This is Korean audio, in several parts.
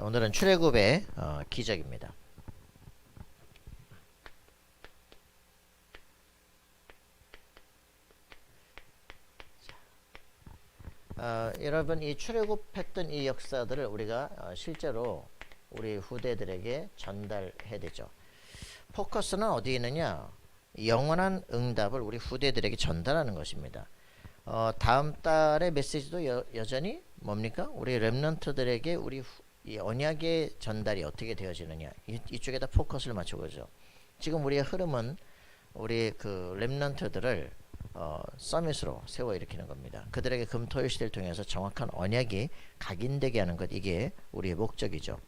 자, 오늘은 출애굽의 기적입니다. 여러분, 이 출애굽했던 이 역사들을 우리가 실제로 우리 후대들에게 전달해야 되죠. 포커스는 어디에 있느냐? 영원한 응답을 우리 후대들에게 전달하는 것입니다. 다음 달의 메시지도 여전히 뭡니까? 우리 렘넌트들에게 이 언약의 전달이 어떻게 되어지느냐, 이쪽에다 포커스를 맞춰보죠. 지금 우리의 흐름은 우리 그 렘넌트들을 서밋으로 세워 일으키는 겁니다. 그들에게 금토일 시대를 통해서 정확한 언약이 각인되게 하는 것, 이게 우리의 목적이죠.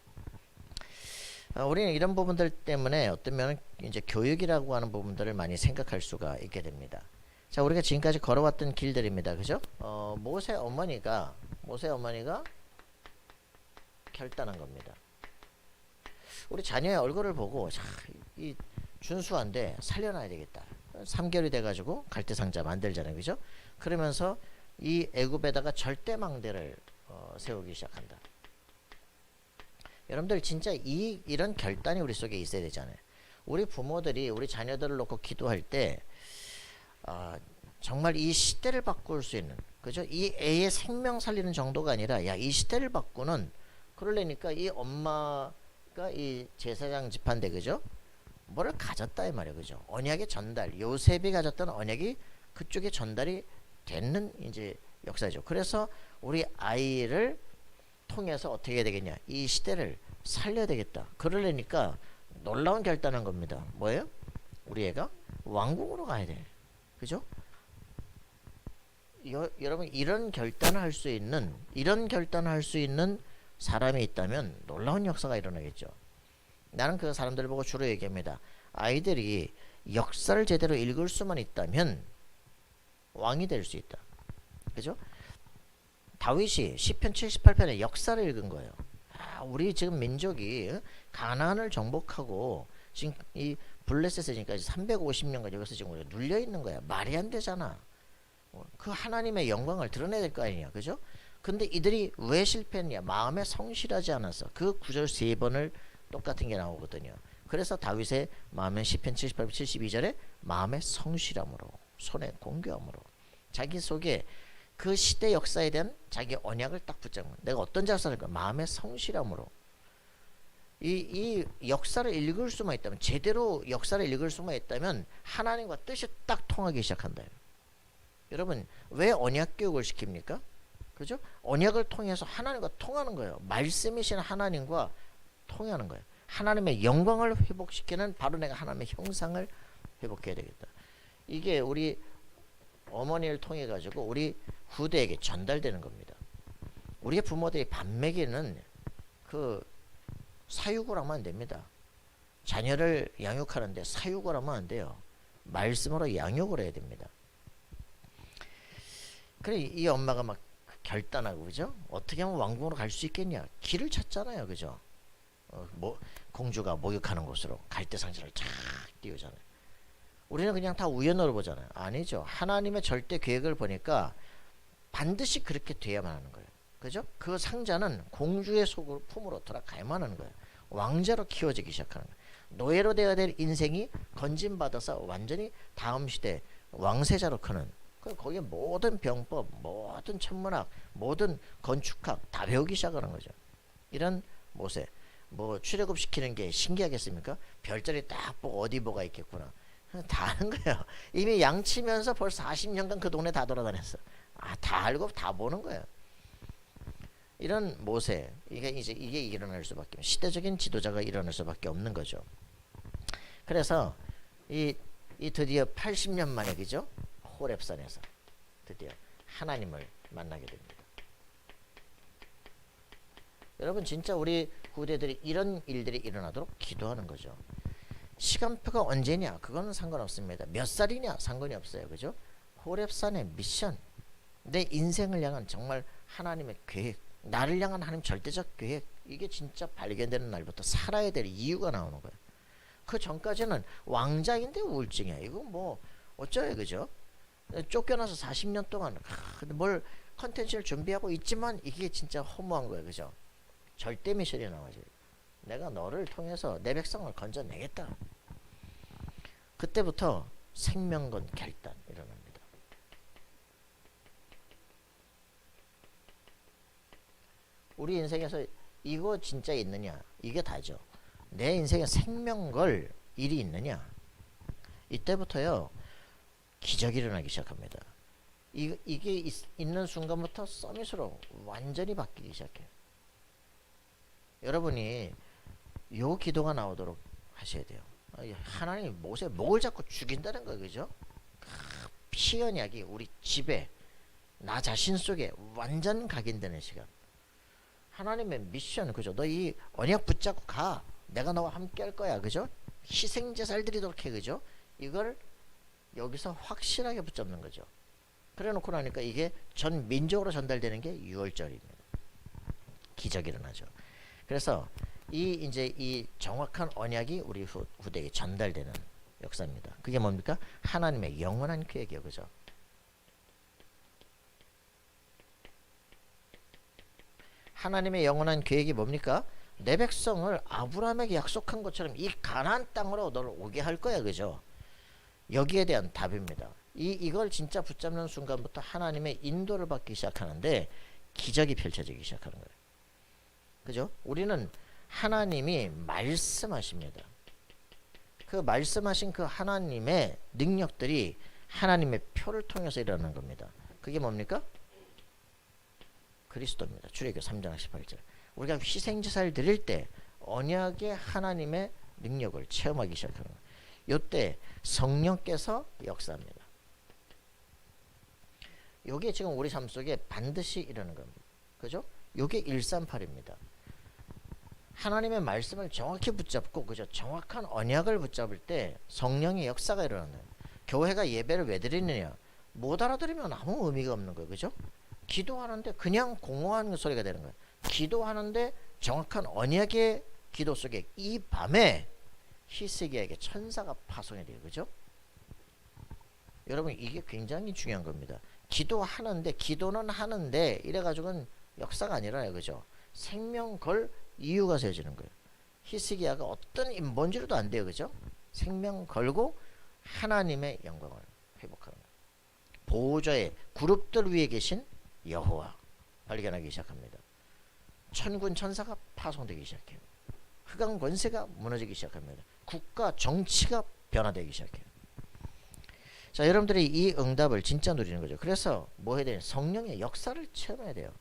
우리는 이런 부분들 때문에 어떤 면은 이제 교육이라고 하는 부분들을 많이 생각할 수가 있게 됩니다. 자, 우리가 지금까지 걸어왔던 길들입니다. 그죠? 모세 어머니가 결단한 겁니다. 우리 자녀의 얼굴을 보고, 자, 이 준수한데 살려놔야 되겠다. 3개월이 돼가지고 갈대상자 만들잖아요. 그죠? 그러면서 이 애굽에다가 절대망대를 세우기 시작한다. 여러분들 진짜 이런 결단이 우리 속에 있어야 되잖아요. 우리 부모들이 우리 자녀들을 놓고 기도할 때 정말 이 시대를 바꿀 수 있는, 그죠? 이 애의 생명 살리는 정도가 아니라, 야, 이 시대를 바꾸는, 그러려니까 이 엄마가 이 제사장 집안데, 그죠? 뭐를 가졌다 이 말이에요. 그죠? 언약의 전달, 요셉이 가졌던 언약이 그쪽에 전달이 되는 이제 역사죠. 그래서 우리 아이를 통해서 어떻게 해야 되겠냐? 이 시대를 살려야 되겠다. 그러려니까 놀라운 결단한 겁니다. 뭐예요? 우리 애가 왕궁으로 가야 돼. 그죠? 여러분, 이런 결단을 할 수 있는 사람이 있다면 놀라운 역사가 일어나겠죠. 나는 그 사람들을 보고 주로 얘기합니다. 아이들이 역사를 제대로 읽을 수만 있다면 왕이 될 수 있다. 그죠? 다윗이 시편 78편에 역사를 읽은 거예요. 우리 지금 민족이 가나안을 정복하고 지금 이 블레셋에 지금까지 350년간 여기서 지금 우리가 눌려 있는 거야. 말이 안 되잖아. 그 하나님의 영광을 드러내야 될 거 아니냐. 그죠? 근데 이들이 왜 실패했냐? 마음에 성실하지 않아서. 그 구절 3번을 똑같은 게 나오거든요. 그래서 다윗의 마음에 시편 78편 72절에 마음의 성실함으로, 손에 공교함으로, 자기 속에 그 시대 역사에 대한 자기 언약을 딱 붙잡는, 내가 어떤 작사를 할까? 마음의 성실함으로. 이 역사를 읽을 수만 있다면, 제대로 역사를 읽을 수만 있다면 하나님과 뜻이 딱 통하기 시작한다. 여러분, 왜 언약 교육을 시킵니까? 그죠? 언약을 통해서 하나님과 통하는 거예요. 말씀이신 하나님과 통하는 거예요. 하나님의 영광을 회복시키는, 바로 내가 하나님의 형상을 회복해야 되겠다. 이게 우리 어머니를 통해 가지고 우리 후대에게 전달되는 겁니다. 우리의 부모들이 밥 먹이는 그 사육을 하면 안 됩니다. 자녀를 양육하는데 사육을 하면 안 돼요. 말씀으로 양육을 해야 됩니다. 그래, 이 엄마가 막 결단하고, 그죠? 어떻게 하면 왕궁으로 갈 수 있겠냐? 길을 찾잖아요. 그죠? 공주가 목욕하는 곳으로 갈대상자를 쫙 띄우잖아요. 우리는 그냥 다 우연으로 보잖아요. 아니죠. 하나님의 절대 계획을 보니까 반드시 그렇게 돼야만 하는 거예요. 그죠? 그 상자는 공주의 품으로 돌아가야만 하는 거예요. 왕자로 키워지기 시작하는 거예요. 노예로 되어야 될 인생이 건진받아서 완전히 다음 시대 왕세자로 크는, 거기에 모든 병법, 모든 천문학, 모든 건축학 다 배우기 시작하는 거죠. 이런 모세, 출애굽시키는 게 신기하겠습니까? 별자리 딱 보고 어디 뭐가 있겠구나. 다 아는 거예요. 이미 양치면서 벌써 40년간 그 동네 다 돌아다녔어. 다 알고 다 보는 거예요. 이런 모세, 이게 일어날 수밖에, 시대적인 지도자가 일어날 수밖에 없는 거죠. 그래서 이 드디어 80년 만에, 그죠? 호렙산에서 드디어 하나님을 만나게 됩니다. 여러분, 진짜 우리 후대들이 이런 일들이 일어나도록 기도하는 거죠. 시간표가 언제냐? 그거는 상관없습니다. 몇 살이냐? 상관이 없어요. 그죠? 호렙산의 미션, 내 인생을 향한 정말 하나님의 계획, 나를 향한 하나님 절대적 계획, 이게 진짜 발견되는 날부터 살아야 될 이유가 나오는 거예요. 그 전까지는 왕자인데 우울증이야. 이거 어쩌요. 그죠? 쫓겨나서 40년 동안 뭘 컨텐츠를 준비하고 있지만 이게 진짜 허무한 거예요. 그죠? 절대 미션이 나와지. 내가 너를 통해서 내 백성을 건져내겠다. 그때부터 생명건 결단 일어납니다. 우리 인생에서 이거 진짜 있느냐? 이게 다죠. 내 인생에 생명 걸 일이 있느냐? 이때부터요 기적이 일어나기 시작합니다. 이게 있는 순간부터 서밋으로 완전히 바뀌기 시작해요. 여러분이 요 기도가 나오도록 하셔야 돼요. 하나님이 모세 목을 잡고 죽인다는 거 그죠? 피 언약이 우리 집에 나 자신 속에 완전 각인되는 시간. 하나님의 미션 그죠? 너 이 언약 붙잡고 가. 내가 너와 함께 할 거야 그죠? 희생제사를 드리도록 해 그죠? 이걸 여기서 확실하게 붙잡는 거죠. 그래 놓고 나니까 이게 전 민족으로 전달되는 게 6월절입니다. 기적이 일어나죠. 그래서 이제 이 정확한 언약이 우리 후대에 전달되는 역사입니다. 그게 뭡니까? 하나님의 영원한 계획이요. 그죠? 하나님의 영원한 계획이 뭡니까? 내 백성을 아브라함에게 약속한 것처럼 이 가나안 땅으로 너를 오게 할 거야. 그죠? 여기에 대한 답입니다. 이걸 진짜 붙잡는 순간부터 하나님의 인도를 받기 시작하는데 기적이 펼쳐지기 시작하는 거예요. 그죠? 우리는 하나님이 말씀하십니다. 그 말씀하신 그 하나님의 능력들이 하나님의 표를 통해서 일어나는 겁니다. 그게 뭡니까? 그리스도입니다. 출애굽기 3장 18절. 우리가 희생제사를 드릴 때 언약의 하나님의 능력을 체험하기 시작하는 거예요. 이때 성령께서 역사합니다. 이게 지금 우리 삶 속에 반드시 일어나는 겁니다. 그죠? 이게 138입니다. 하나님의 말씀을 정확히 붙잡고 그죠? 정확한 언약을 붙잡을 때 성령의 역사가 일어나는 거예요. 교회가 예배를 왜 드리느냐? 못 알아들으면 아무 의미가 없는 거예요. 그죠? 기도하는데 그냥 공허한 소리가 되는 거예요. 기도하는데 정확한 언약의 기도 속에 이 밤에 히스기야에게 천사가 파송이 돼요. 그죠? 여러분 이게 굉장히 중요한 겁니다. 기도하는데 기도는 하는데 이래가지고는 역사가 아니라요. 그죠? 생명 걸 이유가 세워지는 거예요. 히스기야가 어떤 인본주의도 안 돼요. 그죠? 생명 걸고 하나님의 영광을 회복하는 거예요. 보호자의 그룹들 위에 계신 여호와 발견하기 시작합니다. 천군 천사가 파송되기 시작해요. 흑암 권세가 무너지기 시작합니다. 국가 정치가 변화되기 시작해요. 자, 여러분들이 이 응답을 진짜 누리는 거죠. 그래서 뭐 해야 돼요? 성령의 역사를 체험해야 돼요.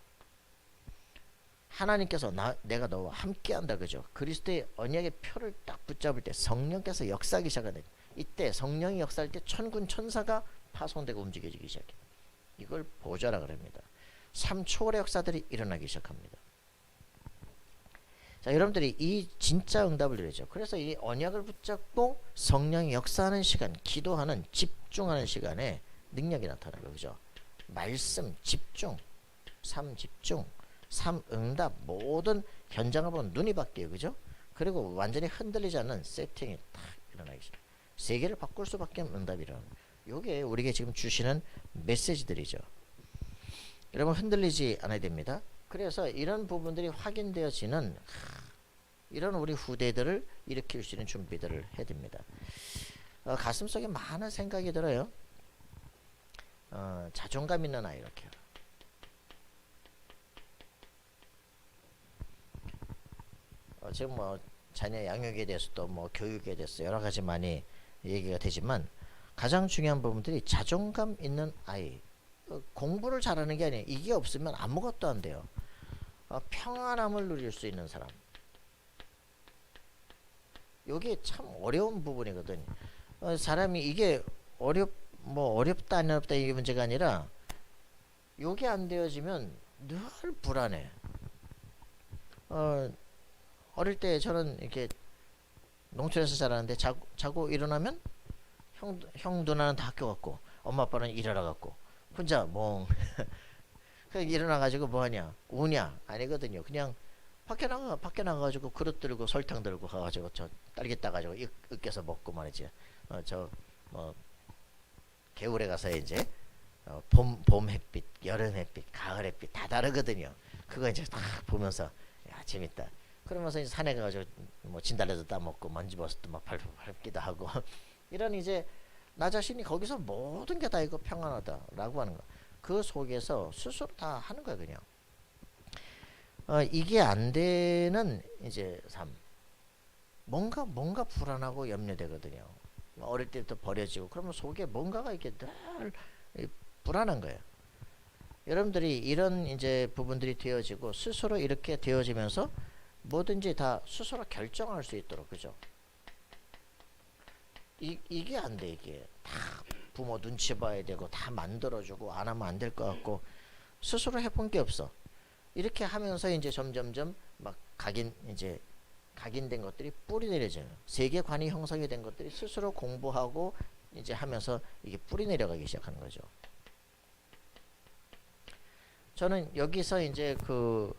하나님께서 내가 너와 함께한다 그죠? 그리스도의 언약의 표를 딱 붙잡을 때 성령께서 역사하기 시작하는 이때 성령이 역사할 때 천군 천사가 파송되고 움직여지기 시작해요. 이걸 보좌라 그럽니다. 삶 초월의 역사들이 일어나기 시작합니다. 자, 여러분들이 이 진짜 응답을 누리죠. 그래서 이 언약을 붙잡고 성령이 역사하는 시간, 기도하는 집중하는 시간에 능력이 나타나요. 그죠? 말씀 집중, 삶 집중, 삶 응답, 모든 현장을 보면 눈이 바뀌어요. 그죠? 그리고 완전히 흔들리지 않는 세팅이 탁 일어나기 시작해요. 세계를 바꿀 수밖에 없는 응답이 일어나요. 요게 우리에게 지금 주시는 메시지들이죠. 여러분 흔들리지 않아야 됩니다. 그래서 이런 부분들이 확인되어지는 이런 우리 후대들을 일으킬 수 있는 준비들을 해야 됩니다. 가슴속에 많은 생각이 들어요. 자존감 있는 아이 이렇게. 지금 뭐 자녀 양육에 대해서도 뭐 교육에 대해서 여러 가지 많이 얘기가 되지만 가장 중요한 부분들이 자존감 있는 아이. 공부를 잘하는 게 아니에요. 이게 없으면 아무것도 안 돼요. 평안함을 누릴 수 있는 사람. 이게 참 어려운 부분이거든요. 사람이 이게 어렵다 안 어렵다 이게 문제가 아니라 이게 안 되어지면 늘 불안해. 어릴 때 저는 이렇게 농촌에서 자라는데 자고 일어나면 형 누나는 다 학교 갔고 엄마 아빠는 일하러 갔고 혼자 멍 일어나가지고 뭐하냐 우냐 아니거든요. 그냥 밖에 나가가지고 그릇 들고 설탕 들고 가가지고 저 딸기 따가지고 으깨서 먹고 말이지. 겨울에 가서 이제 봄 햇빛, 여름 햇빛, 가을 햇빛 다 다르거든요. 그거 이제 딱 보면서 야 재밌다. 그러면서 이제 산에 가가지고 뭐 진달래도 따먹고 먼지버섯도 막 밟기도 하고 이런 이제 나 자신이 거기서 모든 게 다 이거 평안하다라고 하는 거. 그 속에서 스스로 다 하는 거야 그냥. 이게 안 되는 이제 삶. 뭔가 불안하고 염려되거든요. 어릴 때부터 버려지고 그러면 속에 뭔가가 이렇게 늘 불안한 거예요. 여러분들이 이런 이제 부분들이 되어지고 스스로 이렇게 되어지면서 뭐든지 다 스스로 결정할 수 있도록 그죠? 이게 안 돼. 이게 다 부모 눈치 봐야 되고 다 만들어주고 안 하면 안 될 것 같고 스스로 해본 게 없어. 이렇게 하면서 이제 점점점 막 각인된 것들이 뿌리 내려져요. 세계관이 형성이 된 것들이 스스로 공부하고 이제 하면서 이게 뿌리 내려가기 시작하는 거죠. 저는 여기서 이제 그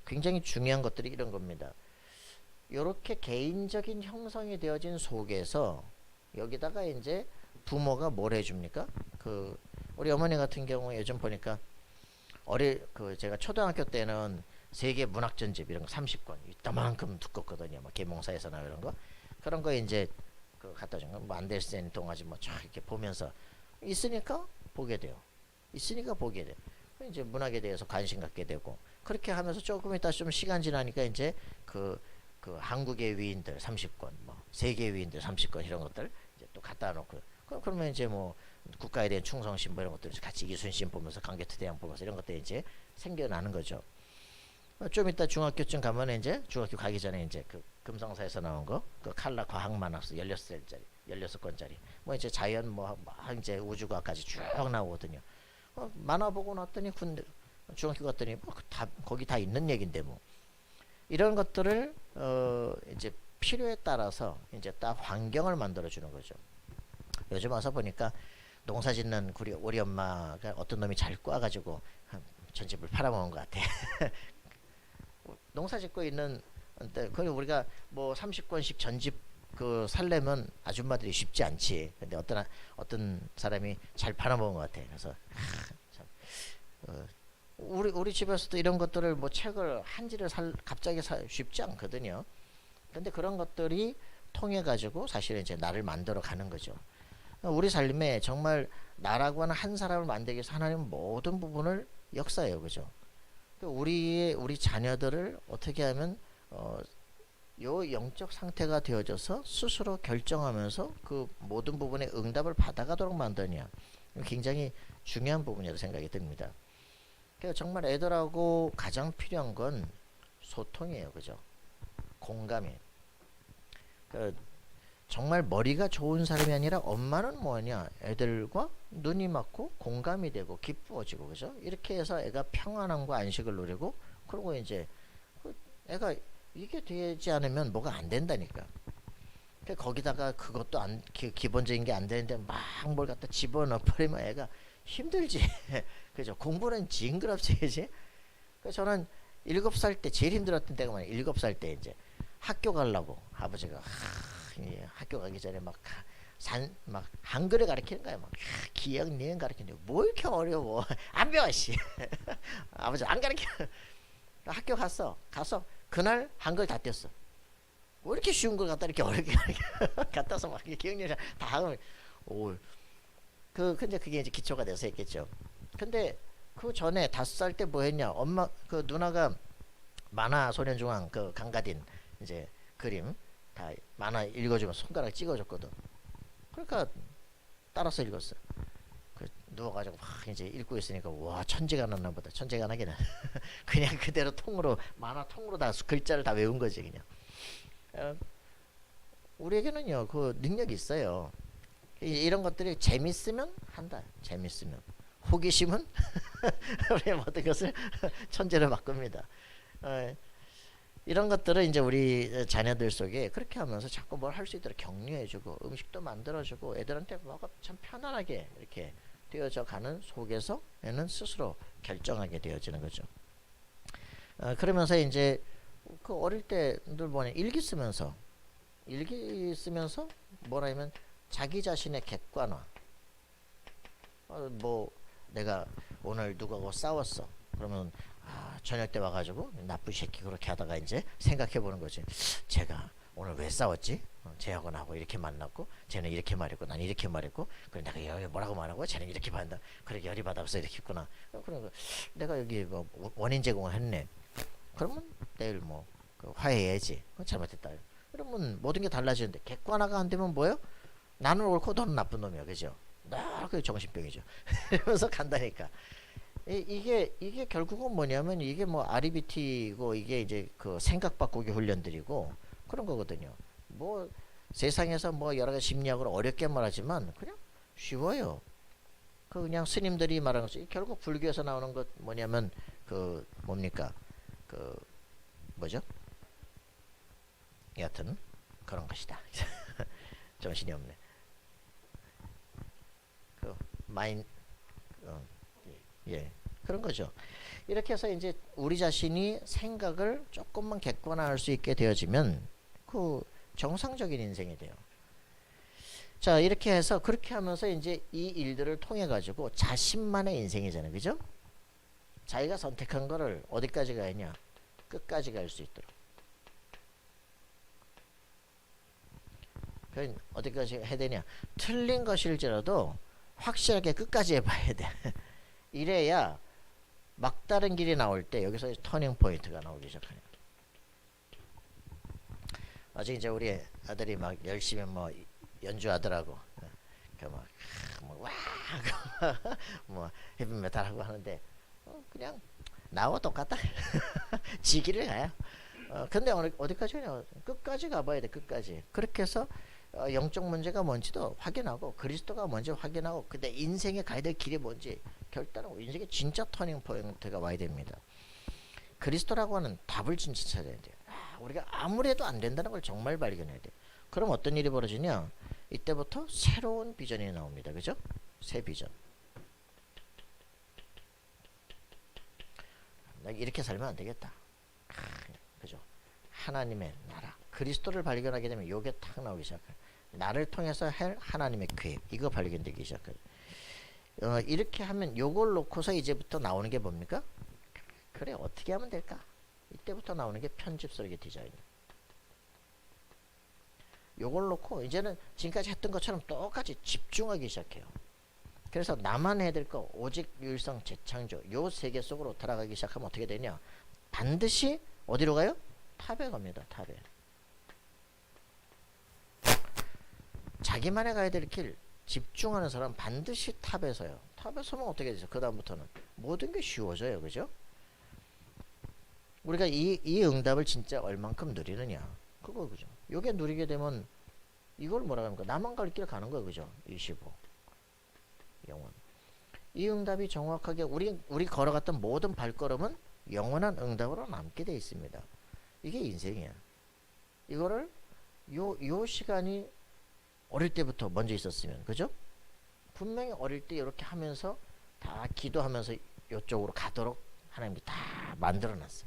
굉장히 중요한 것들이 이런 겁니다. 이렇게 개인적인 형성이 되어진 속에서 여기다가 이제 부모가 뭘 해줍니까? 그 우리 어머니 같은 경우에 요즘 보니까 제가 초등학교 때는 세계 문학 전집 이런 거 30권 이따만큼 두껍거든요. 뭐 계몽사에서 나 이런 거 그런 거 이제 그 갖다 준 거 뭐 안데르센 동화지 뭐 쫙 이렇게 보면서 있으니까 보게 돼요. 있으니까 보게 돼. 이제 문학에 대해서 관심 갖게 되고 그렇게 하면서 조금 있다 좀 시간 지나니까 이제 그 한국의 위인들 30권 뭐 세계 위인들 30권 이런 것들 이제 또 갖다 놓고 그러면 이제 뭐 국가에 대한 충성심 뭐 이런 것들 같이 이순신 보면서 강개토대왕 보면서 이런 것들이 이제 생겨나는 거죠. 좀 이따 중학교쯤 가면 이제 중학교 가기 전에 이제 그 금성사에서 나온 거 그 칼라 과학만학서 16권짜리 뭐 이제 자연 뭐 이제 우주과까지 쭉 나오거든요. 만화 보고 났더니 군대 중학교 갔더니 뭐 다 거기 다 있는 얘긴데 뭐 이런 것들을 이제 필요에 따라서 이제 딱 환경을 만들어 주는 거죠. 요즘 와서 보니까 농사 짓는 우리 엄마가 어떤 놈이 잘 꽈가지고 전집을 팔아먹은 것 같아. 농사 짓고 있는 그 우리가 뭐 30권씩 전집 그 살려면 아줌마들이 쉽지 않지. 근데 어떤 사람이 잘 팔아먹은 것 같아. 그래서 참, 우리 집에서도 이런 것들을 뭐 책을 한지를 갑자기 쉽지 않거든요. 근데 그런 것들이 통해 가지고 사실은 이제 나를 만들어 가는 거죠. 우리 삶에 정말 나라고 하는 한 사람을 만들기 위해서 하나님은 모든 부분을 역사해요, 그죠? 우리 자녀들을 어떻게 하면 요 영적 상태가 되어져서 스스로 결정하면서 그 모든 부분에 응답을 받아가도록 만드냐, 굉장히 중요한 부분이라고 생각이 듭니다. 그래서 정말 애들하고 가장 필요한 건 소통이에요, 그죠? 공감이에요. 정말 머리가 좋은 사람이 아니라 엄마는 뭐냐, 애들과 눈이 맞고 공감이 되고 기쁘어지고, 그죠? 이렇게 해서 애가 평안함과 안식을 누리고, 그리고 이제 애가 이게 되지 않으면 뭐가 안 된다니까. 거기다가 그것도 기본적인 게 안 되는데 막 뭘 갖다 집어넣어 버리면 애가 힘들지. 그죠? 공부는 징그럽지, 그지? 그래서 저는 7살 때 제일 힘들었던 때가 뭐냐, 7살 때 이제 학교 가려고 아버지가 학교 가기 전에 막 한글을 가르치는 거야. 막 기억 니은 가르치는 뭐 이렇게 어려워. 안 배워 씨. 아버지 안 가르쳐. 학교 가서 그날 한글 다 뗐어. 왜 이렇게 쉬운 걸 갖다 이렇게 어렵게 갖다서 막 기억력이 다 하면 근데 그게 이제 기초가 돼서 했겠죠. 근데 그 전에 5살 때 뭐 했냐? 엄마 그 누나가 만화 소년중앙 그 강가딘 이제 그림 다 만화 읽어주면 손가락 찍어줬거든. 그러니까 따라서 읽었어. 누워가지고 막 이제 읽고 있으니까 와 천재가 났나 보다. 천재가 나기는 그냥 그대로 만화 통으로 다 글자를 다 외운 거지 그냥. 우리에게는요 그 능력이 있어요. 이런 것들이 재밌으면 한다. 재밌으면 호기심은 우리 모든 것을 천재로 바꿉니다. 이런 것들을 이제 우리 자녀들 속에 그렇게 하면서 자꾸 뭘 할 수 있도록 격려해주고 음식도 만들어주고 애들한테 뭐가 참 편안하게 이렇게 되어져 가는 속에서 애는 스스로 결정하게 되어지는 거죠. 그러면서 이제 그 어릴 때들 뭐냐 일기 쓰면서 뭐라 하면 자기 자신의 객관화. 뭐 내가 오늘 누구하고 싸웠어. 그러면 저녁 때 와가지고 나쁜 새끼 그렇게 하다가 이제 생각해 보는 거지. 제가 오늘 왜 싸웠지? 쟤하고 나하고 이렇게 만났고 쟤는 이렇게 말했고 난 이렇게 말했고 그래 내가 여기 뭐라고 말하고 쟤는 이렇게 말한다. 그래 열이 받아서 이렇게 했구나. 그러니까 내가 여기 뭐 원인 제공을 했네. 그러면 내일 그 화해해야지. 잘못했다. 그러면 모든 게 달라지는데 객관화가 안 되면 뭐예요? 나는 옳고 너는 나쁜 놈이야. 그죠? 나 그게 정신병이죠. 이러면서 간다니까. 이게 결국은 뭐냐면 이게 뭐 REBT고 이게 이제 그 생각 바꾸기 훈련들이고 그런 거거든요. 뭐 세상에서 뭐 여러 가지 심리학으로 어렵게 말하지만 그냥 쉬워요. 그 그냥 스님들이 말하는 것이 결국 불교에서 나오는 것 뭐냐면 그 뭡니까? 그 뭐죠? 여하튼 그런 것이다. 정신이 없네. 그 마인 예. 그런 거죠. 이렇게 해서 이제 우리 자신이 생각을 조금만 객관화할 수 있게 되어지면 그 정상적인 인생이 돼요. 자, 이렇게 해서 그렇게 하면서 이제 이 일들을 통해 가지고 자신만의 인생이잖아요. 그죠? 자기가 선택한 거를 어디까지 가느냐? 끝까지 갈 수 있도록. 그 어디까지 해야 되냐? 틀린 것일지라도 확실하게 끝까지 해봐야 돼. 이래야 막다른 길이 나올 때 여기서 터닝 포인트가 나오기 시작해요. 어제 이제 우리 아들이 막 열심히 뭐 연주하더라고. 뭐 헤비메탈 하고 하는데 그냥 나와 똑같다. 지기를 가요. 근데 어디까지 가냐? 끝까지 가봐야 돼. 끝까지. 그렇게 해서 영적 문제가 뭔지도 확인하고 그리스도가 뭔지 확인하고 근데 인생에 가야 될 길이 뭔지 결단하고 인생의 진짜 터닝 포인트가 와야 됩니다. 그리스도라고 하는 답을 진짜 찾아야 돼요. 우리가 아무리 해도 안 된다는 걸 정말 발견해야 돼요. 그럼 어떤 일이 벌어지냐? 이때부터 새로운 비전이 나옵니다. 그죠? 새 비전. 나 이렇게 살면 안 되겠다. 그죠? 하나님의 나라. 그리스도를 발견하게 되면 요게 탁 나오기 시작해요. 나를 통해서 할 하나님의 계획. 이거 발견되기 시작해요. 이렇게 하면 요걸 놓고서 이제부터 나오는 게 뭡니까? 그래 어떻게 하면 될까? 이때부터 나오는 게 편집 설계 디자인. 요걸 놓고 이제는 지금까지 했던 것처럼 똑같이 집중하기 시작해요. 그래서 나만 해야 될 거 오직 유일성 재창조 요 세계 속으로 들어가기 시작하면 어떻게 되냐? 반드시 어디로 가요? 탑에 갑니다. 탑에. 자기만의 가야 될 길 집중하는 사람 반드시 탑에 서요. 탑에 서면 어떻게 되죠? 그 다음부터는 모든 게 쉬워져요. 그죠? 우리가 이 응답을 진짜 얼만큼 누리느냐 그거 그죠? 요게 누리게 되면 이걸 뭐라 합니까? 나만 갈 길 가는 거예요. 그죠? 25 영원. 이 응답이 정확하게 우리 걸어갔던 모든 발걸음은 영원한 응답으로 남게 돼 있습니다. 이게 인생이야. 이거를 요 시간이 어릴 때부터 먼저 있었으면 그죠? 분명히 어릴 때 이렇게 하면서 다 기도하면서 이쪽으로 가도록 하나님이 다 만들어 놨어.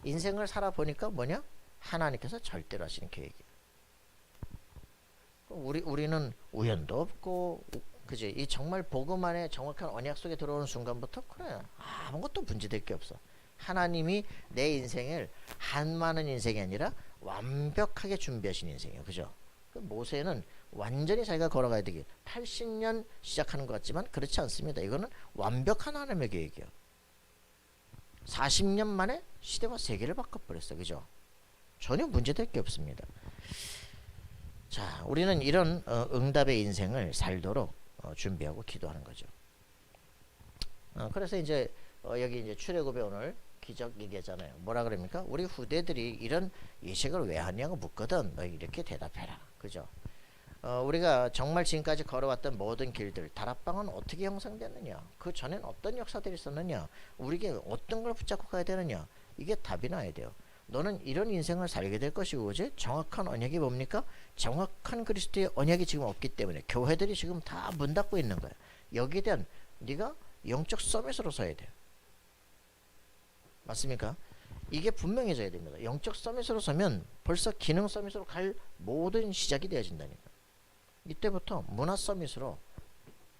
인생을 살아보니까 뭐냐? 하나님께서 절대로 하시는 계획이에요. 우리는 우연도 없고 그지? 이 정말 복음 안에 정확한 언약 속에 들어오는 순간부터 그래 아무것도 문제될 게 없어. 하나님이 내 인생을 한많은 인생이 아니라 완벽하게 준비하신 인생이에요. 그죠? 그 모세는 완전히 자기가 걸어가야 되기 80년 시작하는 것 같지만 그렇지 않습니다. 이거는 완벽한 하나님의 계획이에요. 40년 만에 시대와 세계를 바꿔버렸어요. 그죠? 전혀 문제될 게 없습니다. 자, 우리는 이런 응답의 인생을 살도록 준비하고 기도하는 거죠. 그래서 이제 여기 이제 출애굽에 오늘 기적 얘기하잖아요. 뭐라 그럽니까? 우리 후대들이 이런 예식을 왜 하냐고 묻거든. 너희 이렇게 대답해라. 그죠? 우리가 정말 지금까지 걸어왔던 모든 길들, 다락방은 어떻게 형성됐느냐? 그 전엔 어떤 역사들이 있었느냐? 우리에게 어떤 걸 붙잡고 가야 되느냐? 이게 답이 나야 돼요. 너는 이런 인생을 살게 될 것이고, 그지? 정확한 언약이 뭡니까? 정확한 그리스도의 언약이 지금 없기 때문에 교회들이 지금 다 문 닫고 있는 거야. 여기에 대한 네가 영적 서밋으로 서야 돼요. 맞습니까? 이게 분명해져야 됩니다. 영적 서밋으로 서면 벌써 기능 서밋으로 갈 모든 시작이 되어진다니까. 이때부터 문화 서밋으로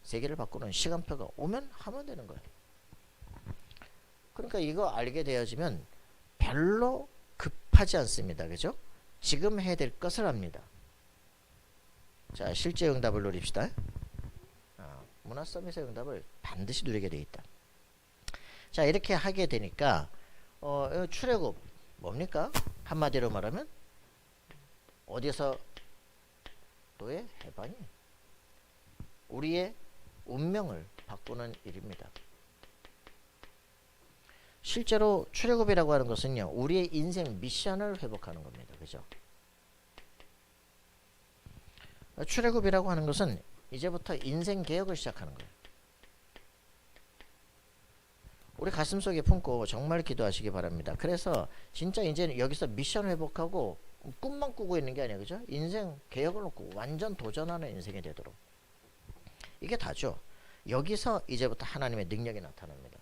세계를 바꾸는 시간표가 오면 하면 되는 거예요. 그러니까 이거 알게 되어지면 별로 급하지 않습니다. 그죠? 지금 해야 될 것을 합니다. 자, 실제 응답을 노립시다. 문화 서밋의 응답을 반드시 누리게 돼 있다. 자, 이렇게 하게 되니까 출애굽 뭡니까? 한마디로 말하면 어디서 너의 해방이 우리의 운명을 바꾸는 일입니다. 실제로 출애굽이라고 하는 것은요, 우리의 인생 미션을 회복하는 겁니다. 그죠? 출애굽이라고 하는 것은 이제부터 인생 개혁을 시작하는 거예요. 우리 가슴속에 품고 정말 기도하시기 바랍니다. 그래서 진짜 이제는 여기서 미션 회복하고 꿈만 꾸고 있는 게 아니에요. 그죠? 인생 개혁을 놓고 완전 도전하는 인생이 되도록. 이게 다죠. 여기서 이제부터 하나님의 능력이 나타납니다.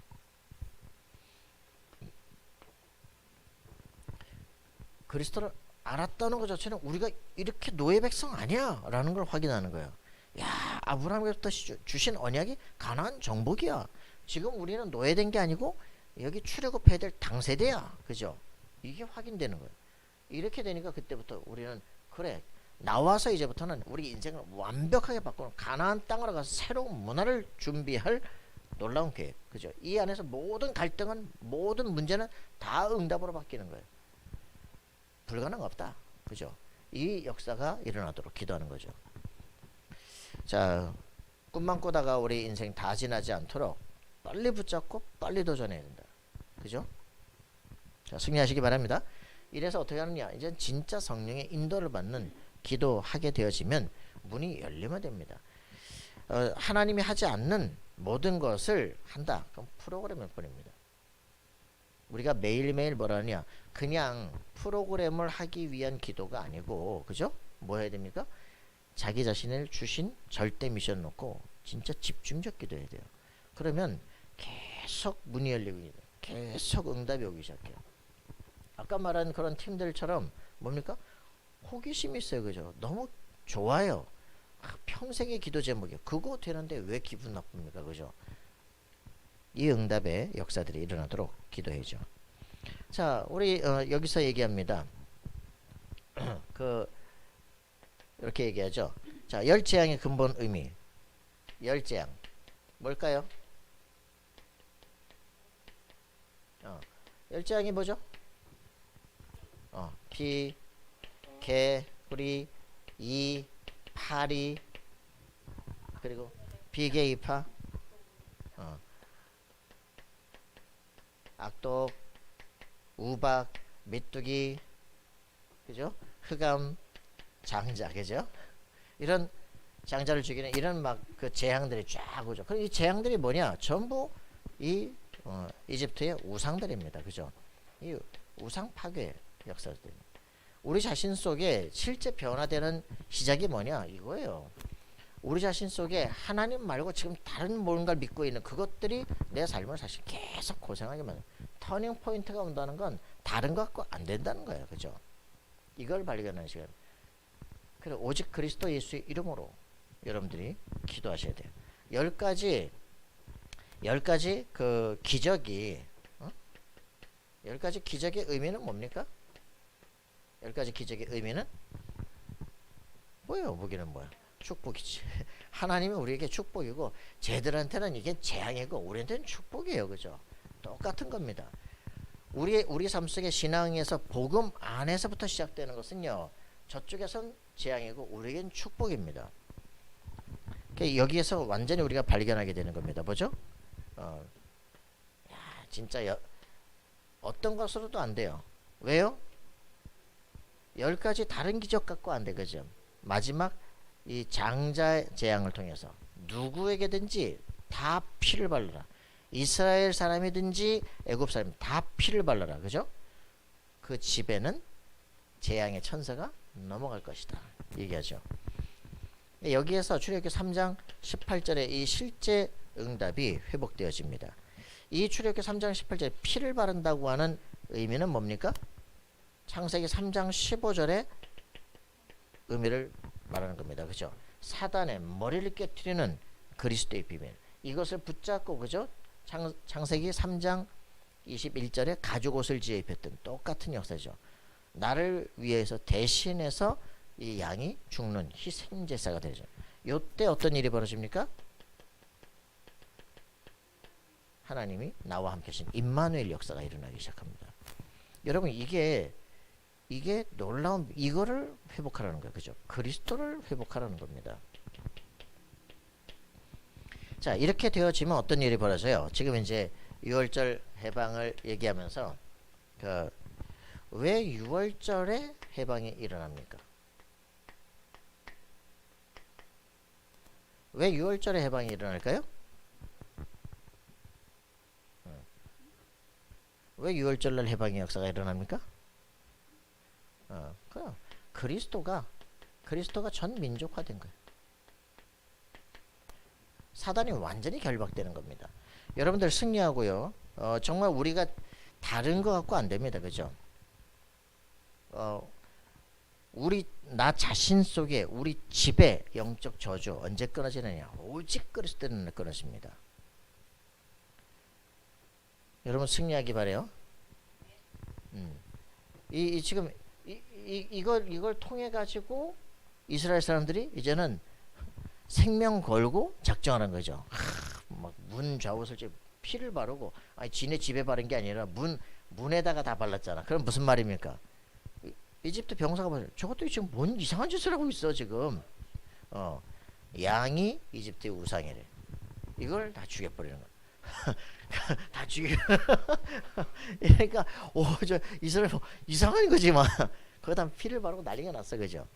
그리스도를 알았다는 것 자체는 우리가 이렇게 노예 백성 아니야 라는 걸 확인하는 거예요. 야, 아브라함에부터 주신 언약이 가나안 정복이야. 지금 우리는 노예된 게 아니고 여기 출애굽해야 될 당세대야. 그죠? 이게 확인되는 거예요. 이렇게 되니까 그때부터 우리는 그래, 나와서 이제부터는 우리 인생을 완벽하게 바꾸는 가나안 땅으로 가서 새로운 문화를 준비할 놀라운 계획. 그죠? 이 안에서 모든 갈등은, 모든 문제는 다 응답으로 바뀌는 거예요. 불가능 없다. 그죠? 이 역사가 일어나도록 기도하는 거죠. 자, 꿈만 꾸다가 우리 인생 다 지나지 않도록 빨리 붙잡고 빨리 도전해야 된다. 그죠? 자, 승리하시기 바랍니다. 이래서 어떻게 하느냐? 이제 진짜 성령의 인도를 받는 기도하게 되어지면 문이 열리면 됩니다. 하나님이 하지 않는 모든 것을 한다. 그럼 프로그램일 뿐입니다. 우리가 매일매일 뭐라 하냐? 그냥 프로그램을 하기 위한 기도가 아니고, 그죠? 뭐 해야 됩니까? 자기 자신을 주신 절대 미션 놓고 진짜 집중적 기도해야 돼요. 그러면 계속 문이 열리고 계속 응답이 오기 시작해요. 아까 말한 그런 팀들처럼 뭡니까? 호기심이 있어요. 그죠? 너무 좋아요. 평생의 기도 제목이에요. 그거 되는데 왜 기분 나쁩니까? 그죠? 이 응답의 역사들이 일어나도록 기도해야죠. 자, 우리 여기서 얘기합니다. 이렇게 얘기하죠. 자, 열재앙의 근본 의미. 열재앙 뭘까요? 열재앙이 뭐죠? 피, 개, 뿌리, 이, 파리, 그리고 비계이파, 악독, 우박, 메뚜기, 그죠? 흑암, 장자, 그죠? 이런 장자를 죽이는 이런 막 그 재앙들이 쫙 오죠. 그럼 이 재앙들이 뭐냐? 전부 이 이집트의 우상들입니다. 그죠? 이 우상 파괴 역사들. 우리 자신 속에 실제 변화되는 시작이 뭐냐? 이거예요. 우리 자신 속에 하나님 말고 지금 다른 뭔가를 믿고 있는 그것들이 내 삶을 사실 계속 고생하게 만든 터닝 포인트가 온다는 건 다른 것 갖고 안 된다는 거예요. 그죠? 이걸 발견하는 시간. 그래, 오직 그리스도 예수의 이름으로 여러분들이 기도하셔야 돼요. 10가지 그 기적이 10가지 기적의 의미는 뭡니까? 10가지 기적의 의미는 뭐예요? 무기는 뭐야? 축복이지. 하나님이 우리에게 축복이고 쟤들한테는 이게 재앙이고 우리한테는 축복이에요. 그죠? 똑같은 겁니다. 우리 삶 속의 신앙에서 복음 안에서부터 시작되는 것은요. 저쪽에선 재앙이고 우리에겐 축복입니다. 여기에서 완전히 우리가 발견하게 되는 겁니다. 뭐죠? 진짜 어떤 것으로도 안 돼요. 왜요? 10가지 다른 기적 갖고 안 돼. 그죠? 마지막 이 장자 재앙을 통해서 누구에게든지 다 피를 발라라. 이스라엘 사람이든지 애굽 사람 다 피를 발라라. 그죠? 그 집에는 재앙의 천사가 넘어갈 것이다. 얘기하죠. 여기에서 출애굽기 3장 18절에 이 실제 응답이 회복되어집니다. 이 출애굽기 3장 18절에 피를 바른다고 하는 의미는 뭡니까? 창세기 3장 15절에 의미를 말하는 겁니다. 그죠? 사단의 머리를 깨트리는 그리스도의 비밀. 이것을 붙잡고, 그죠? 창세기 3장 21절에 가죽 옷을 지어 입혔던 똑같은 역사죠. 나를 위해서 대신해서 이 양이 죽는 희생제사가 되죠. 요때 어떤 일이 벌어집니까? 하나님이 나와 함께 하신 임마누엘 역사가 일어나기 시작합니다. 여러분 이게 놀라운 이거를 회복하라는 거예요. 그죠? 그리스도를 회복하라는 겁니다. 자, 이렇게 되어지면 어떤 일이 벌어져요? 지금 이제 6월절 해방을 얘기하면서 왜 6월절에 해방이 일어납니까? 왜 6월절에 해방이 일어날까요? 왜 6월절날 해방의 역사가 일어납니까? 그리스도가 전 민족화된 거예요. 사단이 완전히 결박되는 겁니다. 여러분들 승리하고요. 정말 우리가 다른 거 갖고 안 됩니다. 그죠? 나 자신 속에 우리 집에 영적 저주 언제 끊어지느냐? 오직 그리스도 때문에 끊어집니다. 여러분 승리하기 바래요. 지금 이걸 통해 가지고 이스라엘 사람들이 이제는 생명 걸고 작정하는 거죠. 막 문 좌우설지 피를 바르고, 아니 지네 집에 바른 게 아니라 문에다가 다 발랐잖아. 그럼 무슨 말입니까? 이집트 병사가 뭐 저것도 지금 뭔 이상한 짓을 하고 있어 지금. 양이 이집트의 우상이래. 이걸 다 죽여버리는 거야. 다 죽여. 그러니까 저 이스라엘 뭐 이상한 거지 막. 거기다 피를 바르고 난리가 났어, 그죠?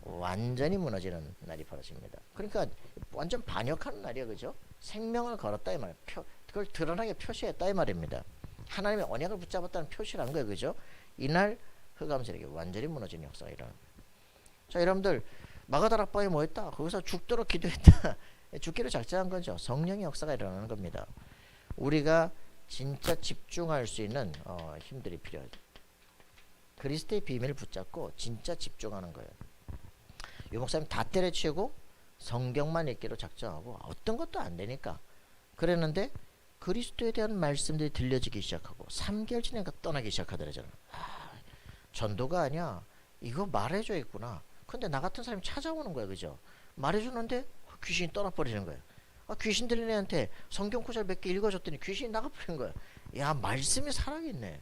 완전히 무너지는 날이 벌어집니다. 그러니까 완전 반역하는 날이야, 그죠? 생명을 걸었다 이 말. 그걸 드러나게 표시했다 이 말입니다. 하나님의 언약을 붙잡았다는 표시를 한 거예요, 그죠? 이날 흑암세력이 완전히 무너지는 역사가 일어납니다. 자, 여러분들 마가다락방에 뭐 했다? 거기서 죽도록 기도했다. 죽기를 작정한 거죠. 성령의 역사가 일어나는 겁니다. 우리가 진짜 집중할 수 있는 힘들이 필요하죠. 그리스도의 비밀을 붙잡고 진짜 집중하는 거예요. 유 목사님 다 때려치우고 성경만 읽기로 작정하고 어떤 것도 안 되니까 그랬는데 그리스도에 대한 말씀들이 들려지기 시작하고 3개월 지나니까 떠나기 시작하더라잖아. 전도가 아니야. 이거 말해줘 있구나. 근데 나 같은 사람이 찾아오는 거야, 그죠? 말해주는데 귀신이 떠나버리는 거야. 귀신 들린 애한테 성경 구절 몇 개 읽어줬더니 귀신이 나가버린 거야. 야, 말씀이 살아있네.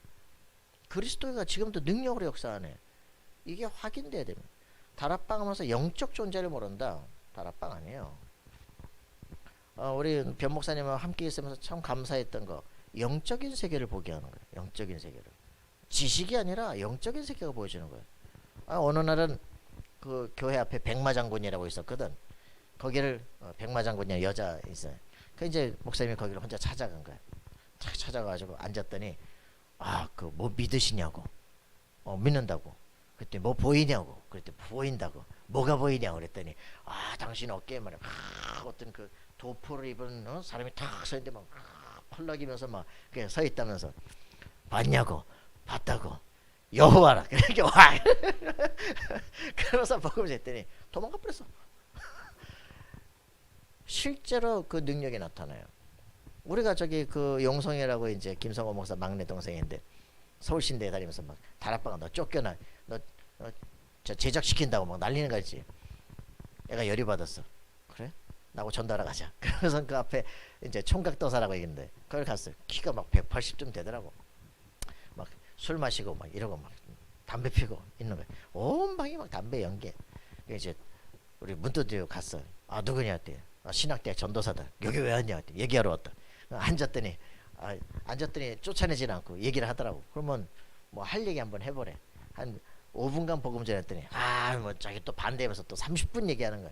그리스도가 지금도 능력으로 역사하네. 이게 확인돼야 됩니다. 다락방 하면서 영적 존재를 모른다. 다락방 아니에요. 우리 변 목사님과 함께 있으면서 참 감사했던 거, 영적인 세계를 보게 하는 거예요. 영적인 세계를. 지식이 아니라 영적인 세계가 보여주는 거예요. 어느 날은 그 교회 앞에 백마장군이라고 있었거든. 거기를 백마장군이라는 여자 있어요. 그 이제 목사님이 거기를 혼자 찾아간 거예요. 찾아가지고 앉았더니 그 뭐 믿으시냐고. 믿는다고. 그때 뭐 보이냐고. 그랬더니 보인다고. 뭐가 보이냐고 그랬더니 당신 어깨에 말이야. 어떤 그 도포를 입은 사람이 탁 서 있는데 막 펄럭이면서 막 서 있다면서 봤냐고. 봤다고. 여호와라. 그렇게 와. 그러면서 복음을 했더니 도망가 버렸어. 실제로 그 능력이 나타나요. 우리가 저기 그 용성이라고 이제 김성호 목사 막내 동생인데 서울신대에 다니면서 막 다락방아 너 쫓겨나 저 제작시킨다고 막 난리는 거지. 애가 열이 받았어. 그래? 나하고 전달하러 가자. 그래서 그 앞에 이제 총각도사라고 얘기했는데 그걸 갔어요. 키가 막 180좀 되더라고. 막 술 마시고 막 이러고 막 담배 피고 있는 거야. 온 방이 막 담배 연기. 이제 우리 문두디오 갔어. 누구냐 했대. 신학대학 전도사다. 여기 왜 왔냐 했대. 얘기하러 왔다. 앉았더니 쫓아내지는 않고 얘기를 하더라고. 그러면 뭐 할 얘기 한번 해보래. 한 5분간 복음 전했더니 뭐 자기 또 반대하면서 또 30분 얘기하는 거야.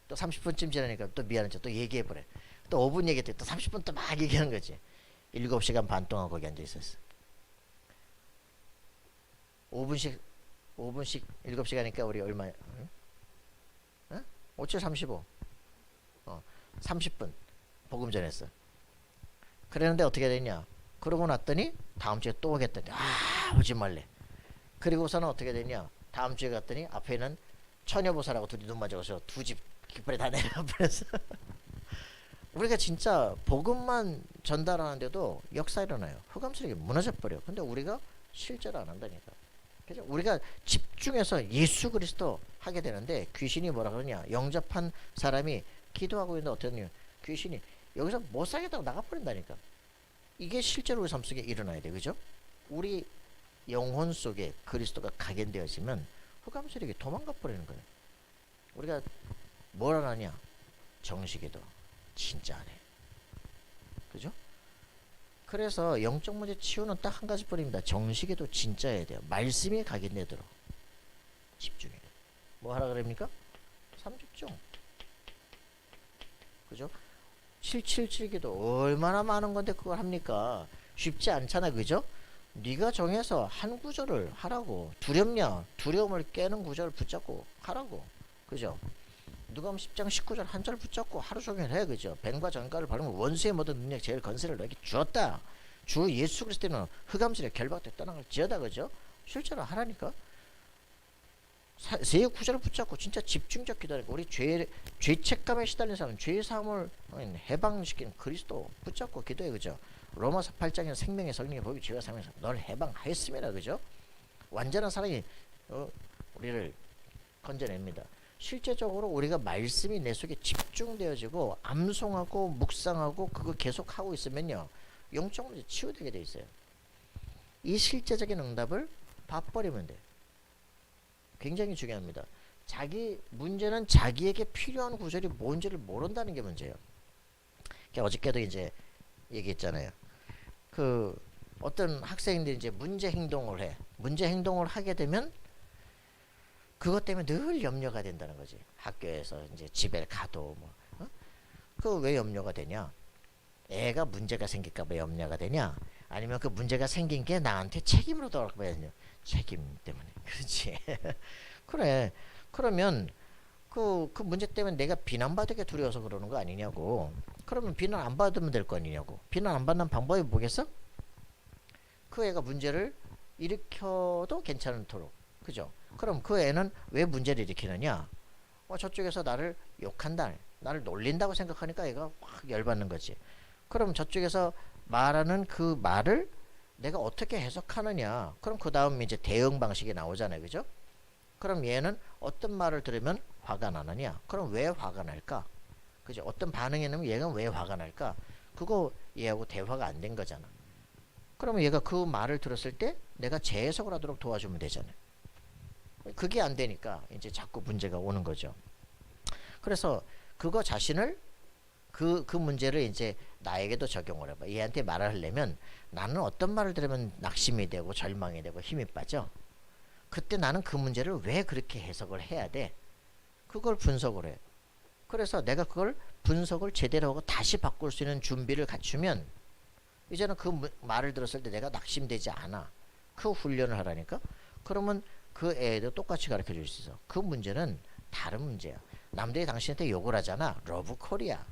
또 30분쯤 지나니까 또 미안한 척 또 얘기해보래. 또 5분 얘기했더니 또 30분 또 막 얘기하는 거지. 7시간 반 동안 거기 앉아 있었어. 5분씩 7시간이니까 우리 얼마야? 5, 7, 35 30분 복음 전했어. 그랬는데 어떻게 됐냐? 그러고 났더니 다음 주에 또 오겠다니 오지 말래. 그리고서는 어떻게 됐냐? 다음 주에 갔더니 앞에는 처녀보살하고 둘이 눈 맞아서 두 집 깃발이 다 내려버렸어. 우리가 진짜 복음만 전달하는데도 역사 일어나요. 흑암세력이 무너져 버려. 근데 우리가 실제로 안 한다니까. 그죠? 우리가 집중해서 예수 그리스도 하게 되는데 귀신이 뭐라 그러냐? 영접한 사람이 기도하고 있는데 어떠냐? 귀신이 여기서 못 살겠다고 나가버린다니까. 이게 실제로 우리 삶 속에 일어나야 돼. 그죠? 우리 영혼 속에 그리스도가 각인되어지면 흑암 세력이 도망가 버리는 거예요. 우리가 뭘 안 하냐? 정식에도 진짜 안 해. 그죠? 그래서 영적 문제 치유는 딱 한 가지 뿐입니다. 정식에도 진짜 해야 돼요. 말씀이 각인되도록 집중해야 돼요. 뭐 하라 그럽니까? 삼집중. 그죠? 777기도 얼마나 많은 건데 그걸 합니까? 쉽지 않잖아. 그죠? 네가 정해서 한 구절을 하라고. 두렵냐? 두려움을 깨는 구절을 붙잡고 하라고. 그죠? 누가복음 10장 19절 한 절 붙잡고 하루 종일 해. 그죠? 뱀과 전갈을 바르면 원수의 모든 능력 제일 건세를 너에게 주었다. 주 예수 그리스도는 흑암세력 결박돼 떠나갈 지어다. 그죠? 실제로 하라니까. 세 구절을 붙잡고 진짜 집중적 기도하니까 우리 죄책감에 시달린 사람 죄의 사함을 해방시키는 그리스도 붙잡고 기도해. 그죠? 로마서 8장에서 생명의 성령의 법이 죄와 사함에서 널 해방하였습니다. 그죠? 완전한 사랑이 우리를 건져냅니다. 실제적으로 우리가 말씀이 내 속에 집중되어지고 암송하고 묵상하고 그거 계속 하고 있으면요 영적 문제 치유되게 돼 있어요. 이 실제적인 응답을 봐버리면 돼. 굉장히 중요합니다. 문제는 자기에게 필요한 구절이 뭔지를 모른다는 게 문제예요. 어저께도 이제 얘기했잖아요. 그 어떤 학생들이 이제 문제 행동을 해. 문제 행동을 하게 되면 그것 때문에 늘 염려가 된다는 거지. 학교에서 이제 집에 가도 뭐. 그 왜 염려가 되냐? 애가 문제가 생길까봐 염려가 되냐? 아니면 그 문제가 생긴 게 나한테 책임으로 돌아갈까봐 되냐? 책임 때문에. 그렇지. 그래. 그러면 그 문제 때문에 내가 비난받게 두려워서 그러는 거 아니냐고. 그러면 비난 안 받으면 될 거 아니냐고. 비난 안 받는 방법이 뭐겠어? 그 애가 문제를 일으켜도 괜찮도록. 그죠? 그럼 그 애는 왜 문제를 일으키느냐? 저쪽에서 나를 욕한다. 나를 놀린다고 생각하니까 애가 확 열받는 거지. 그럼 저쪽에서 말하는 그 말을 내가 어떻게 해석하느냐? 그럼 그 다음 이제 대응 방식이 나오잖아요. 그죠? 그럼 얘는 어떤 말을 들으면 화가 나느냐? 그럼 왜 화가 날까? 그죠? 어떤 반응이 나면 얘가 왜 화가 날까? 그거 얘하고 대화가 안 된 거잖아. 그러면 얘가 그 말을 들었을 때 내가 재해석을 하도록 도와주면 되잖아요. 그게 안 되니까 이제 자꾸 문제가 오는 거죠. 그래서 그거 자신을 그 문제를 이제 나에게도 적용을 해봐. 얘한테 말을 하려면 나는 어떤 말을 들으면 낙심이 되고 절망이 되고 힘이 빠져. 그때 나는 그 문제를 왜 그렇게 해석을 해야 돼? 그걸 분석을 해. 그래서 내가 그걸 분석을 제대로 하고 다시 바꿀 수 있는 준비를 갖추면 이제는 그 말을 들었을 때 내가 낙심되지 않아. 그 훈련을 하라니까. 그러면 그 애도 똑같이 가르쳐 줄 수 있어. 그 문제는 다른 문제야. 남들이 당신한테 욕을 하잖아. 러브 코리아.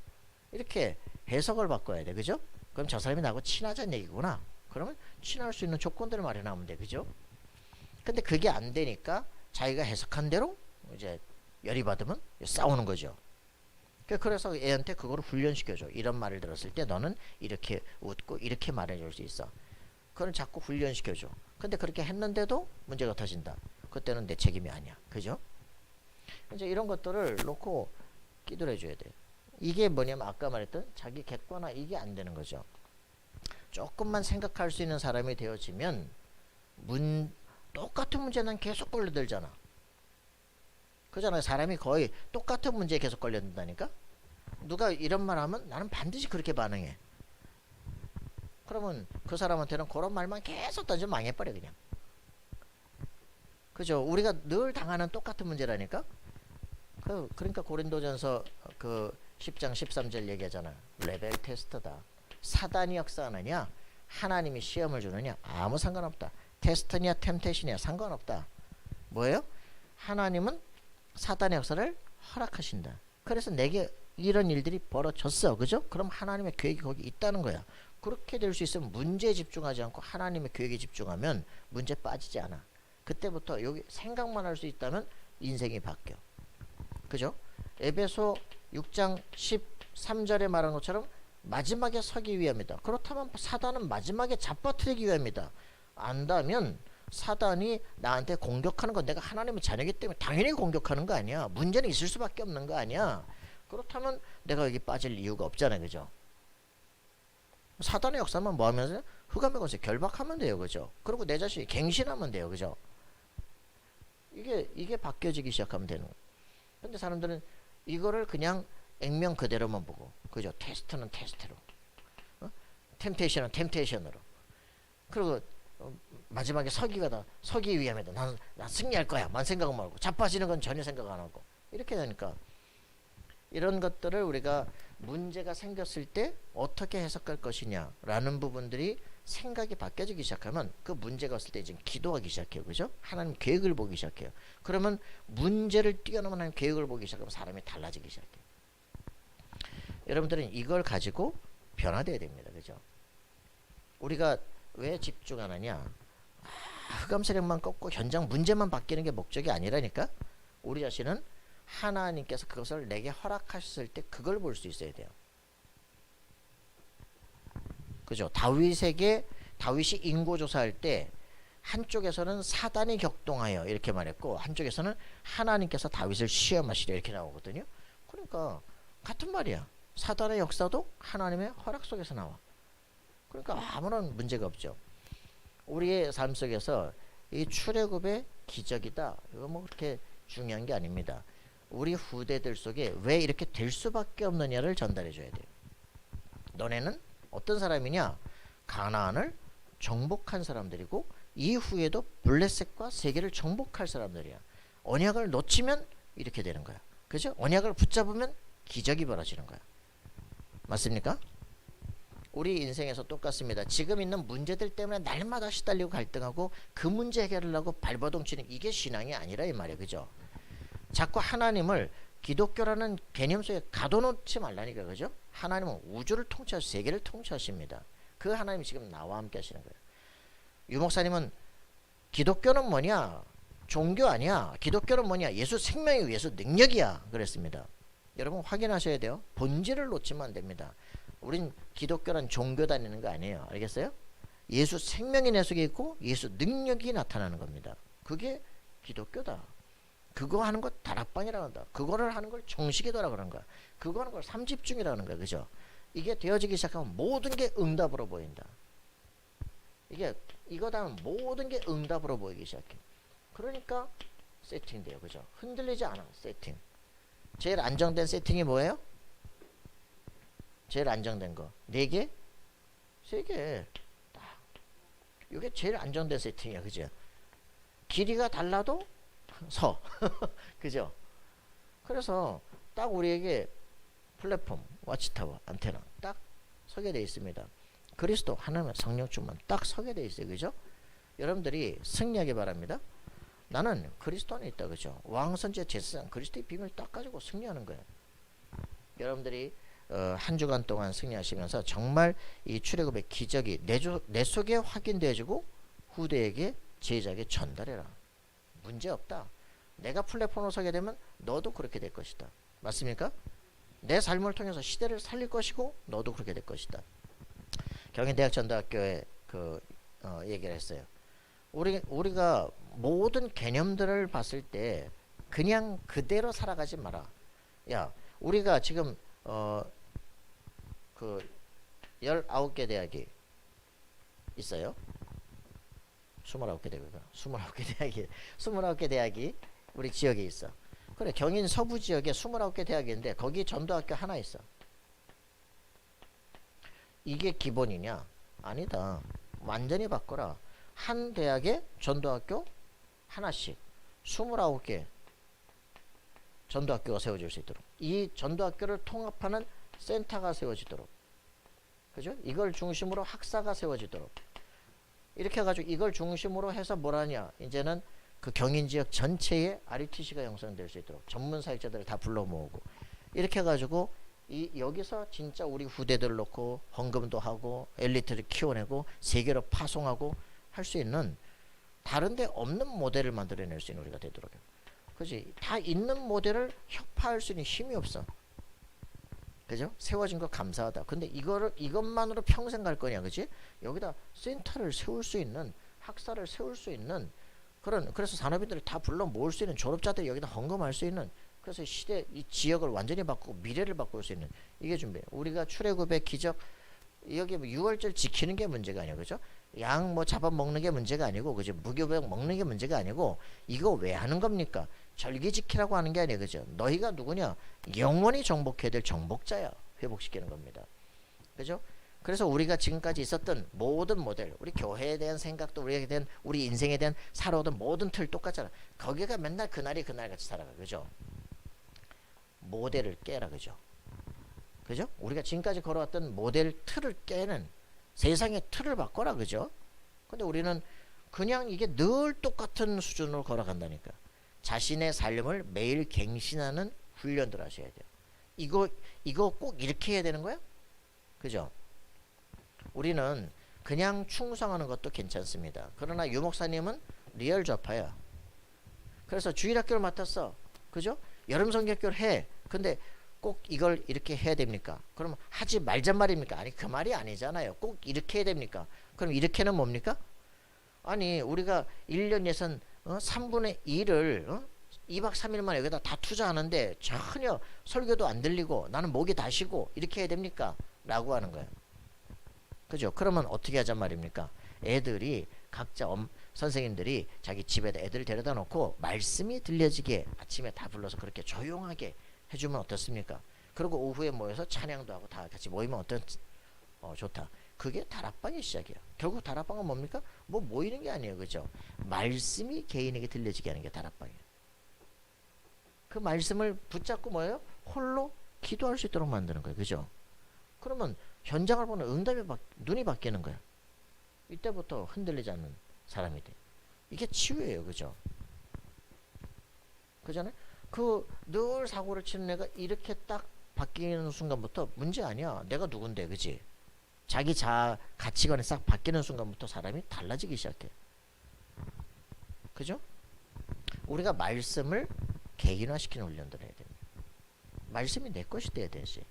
이렇게 해석을 바꿔야 돼. 그죠? 그럼 저 사람이 나하고 친하자는 얘기구나. 그러면 친할 수 있는 조건들을 마련하면 돼. 그죠? 근데 그게 안 되니까 자기가 해석한 대로 이제 열이 받으면 싸우는 거죠. 그래서 애한테 그거를 훈련시켜줘. 이런 말을 들었을 때 너는 이렇게 웃고 이렇게 말해줄 수 있어. 그걸 자꾸 훈련시켜줘. 근데 그렇게 했는데도 문제가 터진다. 그때는 내 책임이 아니야. 그죠? 이제 이런 것들을 놓고 기도를 해줘야 돼. 이게 뭐냐면 아까 말했던 자기 객관화 이게 안 되는 거죠. 조금만 생각할 수 있는 사람이 되어지면 똑같은 문제는 계속 걸려들잖아. 그잖아요. 사람이 거의 똑같은 문제에 계속 걸려든다니까. 누가 이런 말 하면 나는 반드시 그렇게 반응해. 그러면 그 사람한테는 그런 말만 계속 던지면 망해버려 그냥. 그죠? 우리가 늘 당하는 똑같은 문제라니까. 그러니까 고린도전서 그 10장 13절 얘기하잖아. 레벨 테스트다. 사단이 역사하느냐 하나님이 시험을 주느냐 아무 상관없다. 테스트냐 템테이션이냐 상관없다. 뭐예요? 하나님은 사단의 역사를 허락하신다. 그래서 내게 이런 일들이 벌어졌어. 그죠? 그럼 하나님의 계획이 거기 있다는 거야. 그렇게 될 수 있으면 문제에 집중하지 않고 하나님의 계획에 집중하면 문제 빠지지 않아. 그때부터 여기 생각만 할 수 있다면 인생이 바뀌어. 그죠? 에베소 6장 3절에 말한 것처럼 마지막에 서기 위함이다. 그렇다면 사단은 마지막에 잡아뜨리기 위함이다. 안다면 사단이 나한테 공격하는 건 내가 하나님의 자녀이기 때문에 당연히 공격하는 거 아니야. 문제는 있을 수밖에 없는 거 아니야. 그렇다면 내가 여기 빠질 이유가 없잖아요. 그죠? 사단의 역사만 뭐 하면서 흑암의 권세 결박하면 돼요. 그죠? 그리고 내 자신이 갱신하면 돼요. 그죠? 이게 바뀌어지기 시작하면 되는 거예요. 근데 사람들은 이거를 그냥 액면 그대로만 보고, 그죠? 테스트는 테스트로, 템테이션은 템테이션으로, 그리고 마지막에 서기 위함이다. 난 승리할 거야. 만 생각은 말고 자빠지는 건 전혀 생각 안 하고 이렇게 되니까 이런 것들을 우리가 문제가 생겼을 때 어떻게 해석할 것이냐라는 부분들이 생각이 바뀌어지기 시작하면 그 문제가 왔을 때 이제 기도하기 시작해요. 그죠? 하나님 계획을 보기 시작해요. 그러면 문제를 뛰어넘은 하나님 계획을 보기 시작하면 사람이 달라지기 시작해요. 여러분들은 이걸 가지고 변화되어야 됩니다. 그죠? 우리가 왜 집중 안 하냐? 흑암 세력만 꺾고 현장 문제만 바뀌는 게 목적이 아니라니까. 우리 자신은 하나님께서 그것을 내게 허락하셨을 때 그걸 볼 수 있어야 돼요. 그죠? 다윗이 인고조사할 때 한쪽에서는 사단이 격동하여 이렇게 말했고 한쪽에서는 하나님께서 다윗을 시험하시려 이렇게 나오거든요. 그러니까 같은 말이야. 사단의 역사도 하나님의 허락 속에서 나와. 그러니까 아무런 문제가 없죠. 우리의 삶 속에서 이 출애굽의 기적이다. 이거 뭐 그렇게 중요한 게 아닙니다. 우리 후대들 속에 왜 이렇게 될 수밖에 없느냐를 전달해 줘야 돼요. 너네는 어떤 사람이냐? 가나안을 정복한 사람들이고 이후에도 블레셋과 세계를 정복할 사람들이야. 언약을 놓치면 이렇게 되는 거야. 그죠? 언약을 붙잡으면 기적이 벌어지는 거야. 맞습니까? 우리 인생에서 똑같습니다. 지금 있는 문제들 때문에 날마다 시달리고 갈등하고 그 문제 해결을 하고 발버둥치는 이게 신앙이 아니라 이 말이에요. 그죠? 자꾸 하나님을 기독교라는 개념 속에 가둬놓지 말라니까. 그죠? 하나님은 우주를 통치하시고 세계를 통치하십니다. 그 하나님이 지금 나와 함께 하시는 거예요. 유 목사님은 기독교는 뭐냐? 종교 아니야. 기독교는 뭐냐? 예수 생명이고 예수 능력이야. 그랬습니다. 여러분 확인하셔야 돼요. 본질을 놓치면 안 됩니다. 우린 기독교란 종교 다니는 거 아니에요. 알겠어요? 예수 생명이 내 속에 있고 예수 능력이 나타나는 겁니다. 그게 기독교다. 그거 하는 거 다락방이라고 한다. 그거를 하는 걸 정식이더라 그런 거야. 그거 하는 걸 삼집중이라는 거야. 그죠? 이게 되어지기 시작하면 모든 게 응답으로 보인다. 이거다 하면 모든 게 응답으로 보이기 시작해. 그러니까 세팅돼요. 그죠? 흔들리지 않아. 세팅. 제일 안정된 세팅이 뭐예요? 제일 안정된 거 4개? 3개. 이게 제일 안정된 세팅이야. 그죠? 길이가 달라도 서. 그죠? 그래서 딱 우리에게 플랫폼, 와치타워, 안테나 딱 서게 되어 있습니다. 그리스도 하나님의 성령 충만 딱 서게 되어 있어요. 그죠? 여러분들이 승리하기 바랍니다. 나는 그리스도 안에 있다. 그죠? 왕선제 제사장 그리스도의 비밀을 딱 가지고 승리하는 거예요. 여러분들이 한 주간 동안 승리하시면서 정말 이 출애굽의 기적이 내 속에 확인되어지고 후대에게 제자에게 전달해라. 문제없다. 내가 플랫폼으로 서게 되면 너도 그렇게 될 것이다. 맞습니까? 내 삶을 통해서 시대를 살릴 것이고 너도 그렇게 될 것이다. 경인대학전도학교에 얘기를 했어요. 우리가 모든 개념들을 봤을 때 그냥 그대로 살아가지 마라. 야, 우리가 지금 19개 대학이 있어요. 29개 대학이구나. 29개 대학이 우리 지역에 있어. 그래, 경인 서부 지역에 29개 대학인데 거기 전도학교 하나 있어. 이게 기본이냐? 아니다. 완전히 바꿔라. 한 대학에 전도학교 하나씩 29개 전도학교가 세워질 수 있도록, 이 전도학교를 통합하는 센터가 세워지도록, 그죠? 이걸 중심으로 학사가 세워지도록, 이렇게 해가지고 이걸 중심으로 해서 뭐라냐, 이제는 그 경인 지역 전체에 RUTC가 형성될 수 있도록 전문 사역자들을 다 불러 모으고, 이렇게 해가지고 여기서 진짜 우리 후대들을 놓고 헌금도 하고 엘리트를 키워내고 세계로 파송하고 할 수 있는, 다른데 없는 모델을 만들어낼 수 있는 우리가 되도록 해요. 그지? 다 있는 모델을 혁파할 수 있는 힘이 없어. 그죠? 세워진 거 감사하다. 근데 이것만으로 평생 갈 거냐, 그지? 여기다 센터를 세울 수 있는, 학사를 세울 수 있는 그래서 산업인들을 다 불러 모을 수 있는, 졸업자들이 여기다 헌금할 수 있는, 그래서 이 지역을 완전히 바꾸고 미래를 바꿀 수 있는, 이게 준비. 우리가 출애굽의 기적, 여기 뭐 6월절 지키는 게 문제가 아니야, 그죠? 양 뭐 잡아먹는 게 문제가 아니고, 그죠? 무교병 먹는 게 문제가 아니고, 이거 왜 하는 겁니까? 절기 지키라고 하는 게 아니에요, 그죠? 너희가 누구냐? 영원히 정복해야 될 정복자야. 회복시키는 겁니다. 그죠? 그래서 우리가 지금까지 있었던 모든 모델, 우리 교회에 대한 생각도, 우리에 대한, 우리 인생에 대한 살아오던 모든 틀 똑같잖아. 거기가 맨날 그날 같이 살아가, 그죠? 모델을 깨라, 그죠? 그죠? 우리가 지금까지 걸어왔던 모델 틀을 깨는, 세상의 틀을 바꿔라, 그죠? 근데 우리는 그냥 이게 늘 똑같은 수준으로 걸어간다니까. 자신의 삶을 매일 갱신하는 훈련들 하셔야 돼요. 이거 꼭 이렇게 해야 되는 거야? 그죠? 우리는 그냥 충성하는 것도 괜찮습니다. 그러나 유 목사님은 리얼 좌파야. 그래서 주일학교를 맡았어. 그죠? 여름 성경학교를 해. 근데 꼭 이걸 이렇게 해야 됩니까? 그럼 하지 말잔 말입니까? 아니, 그 말이 아니잖아요. 꼭 이렇게 해야 됩니까? 그럼 이렇게는 뭡니까? 아니, 우리가 1년 예산 3분의 1을 2박 3일만 여기다 다 투자하는데 전혀 설교도 안 들리고 나는 목이 다시고 이렇게 해야 됩니까? 라고 하는 거예요. 그죠? 그러면 어떻게 하잔 말입니까? 애들이 각자 선생님들이 자기 집에다 애들 데려다 놓고 말씀이 들려지게 아침에 다 불러서 그렇게 조용하게 해주면 어떻습니까? 그리고 오후에 모여서 찬양도 하고 다 같이 모이면 좋다. 그게 다락방의 시작이에요. 결국 다락방은 뭡니까? 뭐 모이는 게 아니에요, 그죠? 말씀이 개인에게 들려지게 하는 게 다락방이에요. 그 말씀을 붙잡고 뭐예요? 홀로 기도할 수 있도록 만드는 거예요, 그죠? 그러면 현장을 보는 응답이 눈이 바뀌는 거야. 이때부터 흔들리지 않는 사람이 돼. 이게 치유예요, 그죠? 그잖아요? 늘 사고를 치는 애가 이렇게 딱 바뀌는 순간부터 문제 아니야. 내가 누군데, 그지? 자기 가치관이 싹 바뀌는 순간부터 사람이 달라지기 시작해. 그죠? 우리가 말씀을 개인화시키는 훈련들을 해야 됩니다. 말씀이 내 것이 돼야 되지.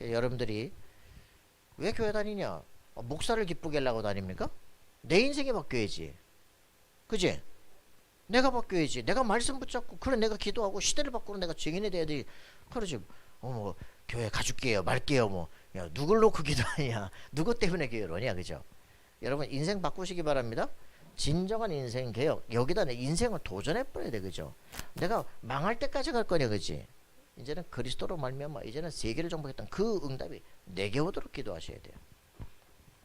여러분들이 왜 교회 다니냐? 목사를 기쁘게 하려고 다닙니까? 내 인생이 바뀌어야지. 그지? 내가 바뀌어야지. 내가 말씀 붙잡고, 그래, 내가 기도하고 시대를 바꾸는 내가 증인이 돼야 돼. 그러지. 뭐 교회 가줄게요, 말게요, 뭐. 야, 누굴 놓고 기도하냐? 누구 때문에 교회를 오냐, 그죠? 여러분, 인생 바꾸시기 바랍니다. 진정한 인생 개혁. 여기다 내 인생을 도전해 버려야 돼, 그죠? 내가 망할 때까지 갈 거냐, 그지? 이제는 그리스도로 말미암아 이제는 세계를 정복했던 그 응답이 내게 오도록 기도하셔야 돼요.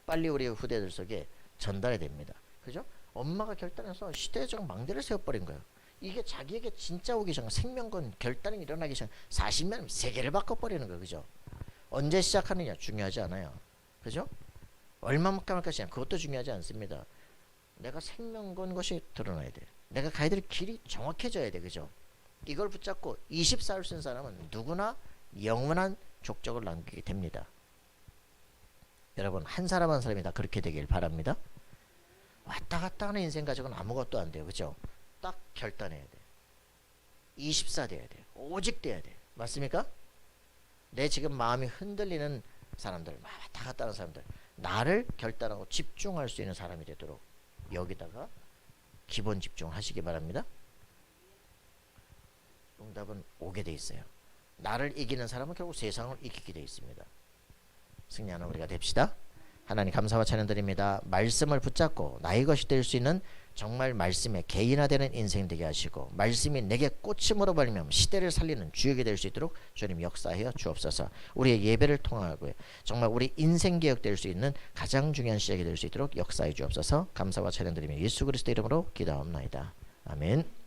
빨리 우리 후대들 속에 전달이 됩니다. 그죠? 엄마가 결단해서 시대적 망대를 세워버린 거예요. 이게 자기에게 진짜 오기 전 생명권 결단이 일어나기 전 40년 세계를 바꿔버리는 거예요. 그죠? 언제 시작하느냐 중요하지 않아요. 그죠? 얼마만큼 할 것이냐 그것도 중요하지 않습니다. 내가 생명권 것이 드러나야 돼. 내가 가야 될 길이 정확해져야 돼. 그죠? 이걸 붙잡고 24일 쓴 사람은 누구나 영원한 족적을 남기게 됩니다. 여러분, 한 사람 한 사람이 다 그렇게 되길 바랍니다. 왔다 갔다 하는 인생 가지고는 아무것도 안 돼요. 그죠? 딱 결단해야 돼. 24 돼야 돼. 오직 돼야 돼. 맞습니까? 내 지금 마음이 흔들리는 사람들, 왔다 갔다 하는 사람들, 나를 결단하고 집중할 수 있는 사람이 되도록 여기다가 기본 집중을 하시기 바랍니다. 응답은 오게 돼 있어요. 나를 이기는 사람은 결국 세상을 이기게 돼 있습니다. 승리하는 우리가 됩시다. 하나님 감사와 찬양드립니다. 말씀을 붙잡고 나의 것이 될 수 있는 정말 말씀에 개인화되는 인생 되게 하시고 말씀이 내게 꽂힘으로 발리면 시대를 살리는 주역이 될 수 있도록 주님 역사하여 주옵소서. 우리의 예배를 통하고 정말 우리 인생 개혁될 수 있는 가장 중요한 시작이 될 수 있도록 역사해 주옵소서. 감사와 찬양드리며 예수 그리스도 이름으로 기도하옵나이다. 아멘.